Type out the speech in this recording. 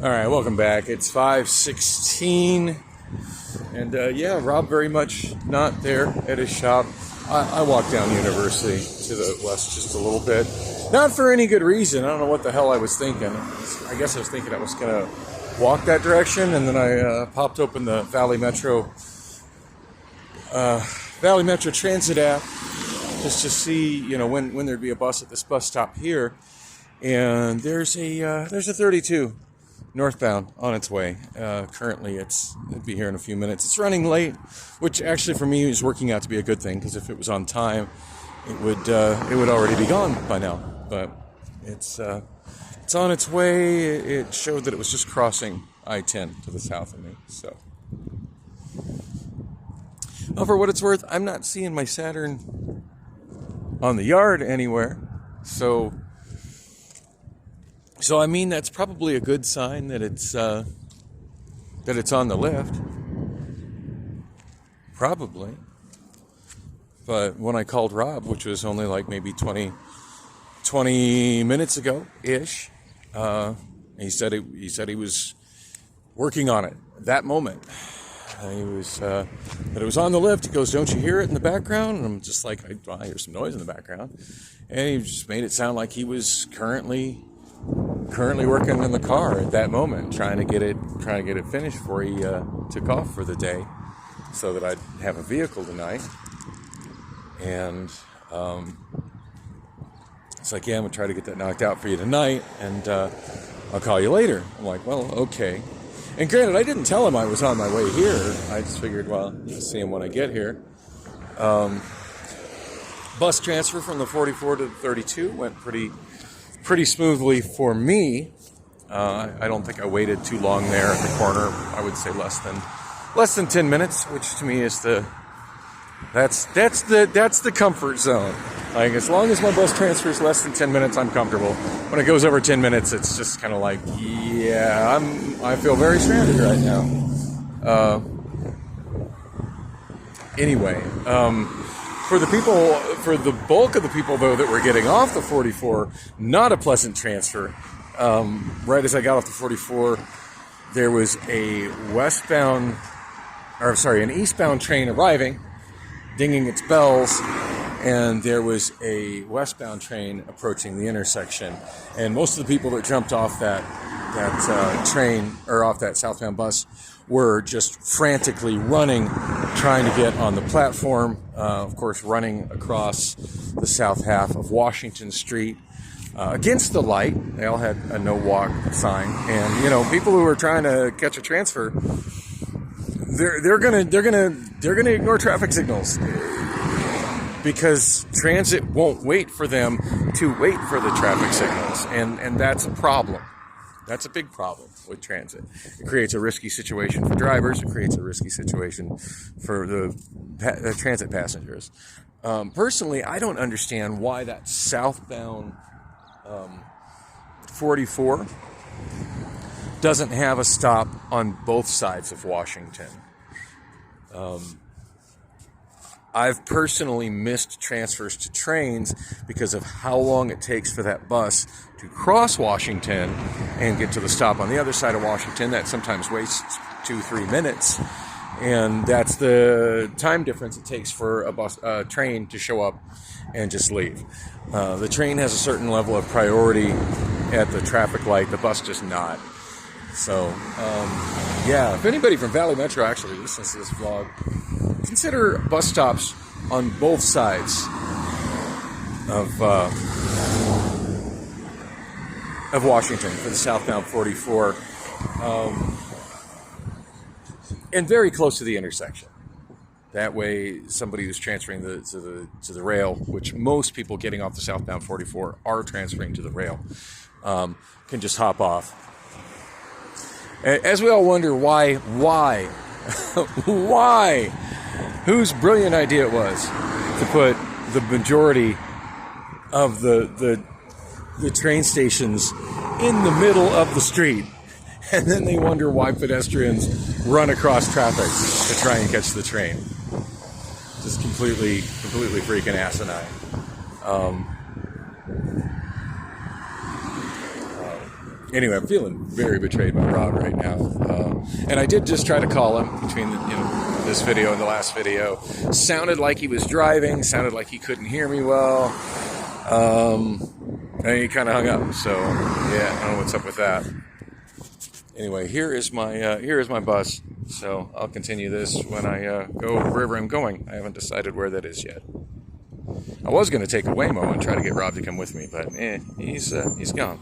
All right, welcome back. It's 5:16, and yeah, Rob very much not there at his shop. I walked down University to the west just a little bit, not for any good reason. I don't know what the hell I was thinking. I guess I was thinking I was gonna walk that direction, and then I popped open the Valley Metro Transit app just to see, when there'd be a bus at this bus stop here, and there's a 32. Northbound on its way. Currently, it'd be here in a few minutes. It's running late, which actually for me is working out to be a good thing, because if it was on time, it would already be gone by now. But it's on its way. It showed that it was just crossing I-10 to the south of me. So, well, for what it's worth, I'm not seeing my Saturn on the yard anywhere. So I mean, that's probably a good sign that it's on the lift. Probably. But when I called Rob, which was only like maybe 20 minutes ago-ish, he said he was working on it that moment. He was that it was on the lift. He goes, "Don't you hear it in the background?" And I'm just like, I hear some noise in the background. And he just made it sound like he was currently working in the car at that moment, trying to get it finished before he took off for the day, so that I'd have a vehicle tonight. And it's like, yeah, I'm gonna try to get that knocked out for you tonight, and I'll call you later. I'm like, well, okay. And granted, I didn't tell him I was on my way here. I just figured, well, I'll see him when I get here. Bus transfer from the 44 to the 32 went pretty smoothly for me. I don't think I waited too long there at the corner. I would say less than 10 minutes, which to me is that's the comfort zone. Like, as long as my bus transfer is less than 10 minutes, I'm comfortable. When it goes over 10 minutes, it's just kind of like, yeah, I feel very stranded right now. Anyway, for the bulk of the people, though, that were getting off the 44, not a pleasant transfer. Right as I got off the 44, there was an eastbound train arriving, dinging its bells, and there was a westbound train approaching the intersection. And most of the people that jumped off that train, or off that southbound bus, were just frantically running, trying to get on the platform, of course running across the south half of Washington Street against the light. They all had a no walk sign, and people who are trying to catch a transfer, they're gonna ignore traffic signals, because transit won't wait for them to wait for the traffic signals, and that's a problem. That's a big problem with transit. It creates a risky situation for drivers. It creates a risky situation for the transit passengers. Personally, I don't understand why that southbound 44 doesn't have a stop on both sides of Washington. I've personally missed transfers to trains because of how long it takes for that bus to cross Washington and get to the stop on the other side of Washington. That sometimes wastes 2-3 minutes, and that's the time difference it takes for a train to show up and just leave. The train has a certain level of priority at the traffic light. The bus does not. So, yeah, if anybody from Valley Metro actually listens to this vlog, consider bus stops on both sides of Washington for the southbound 44, and very close to the intersection. That way, somebody who's transferring to the rail, which most people getting off the southbound 44 are transferring to the rail, can just hop off. As we all wonder why, whose brilliant idea it was to put the majority of the train stations in the middle of the street, and then they wonder why pedestrians run across traffic to try and catch the train. Just completely freaking asinine. Anyway, I'm feeling very betrayed by Rob right now. And I did just try to call him between this video and the last video. Sounded like he was driving, sounded like he couldn't hear me well. And he kind of hung up. So, yeah, I don't know what's up with that. Anyway, here is my bus. So I'll continue this when I go wherever I'm going. I haven't decided where that is yet. I was going to take a Waymo and try to get Rob to come with me, but he's gone.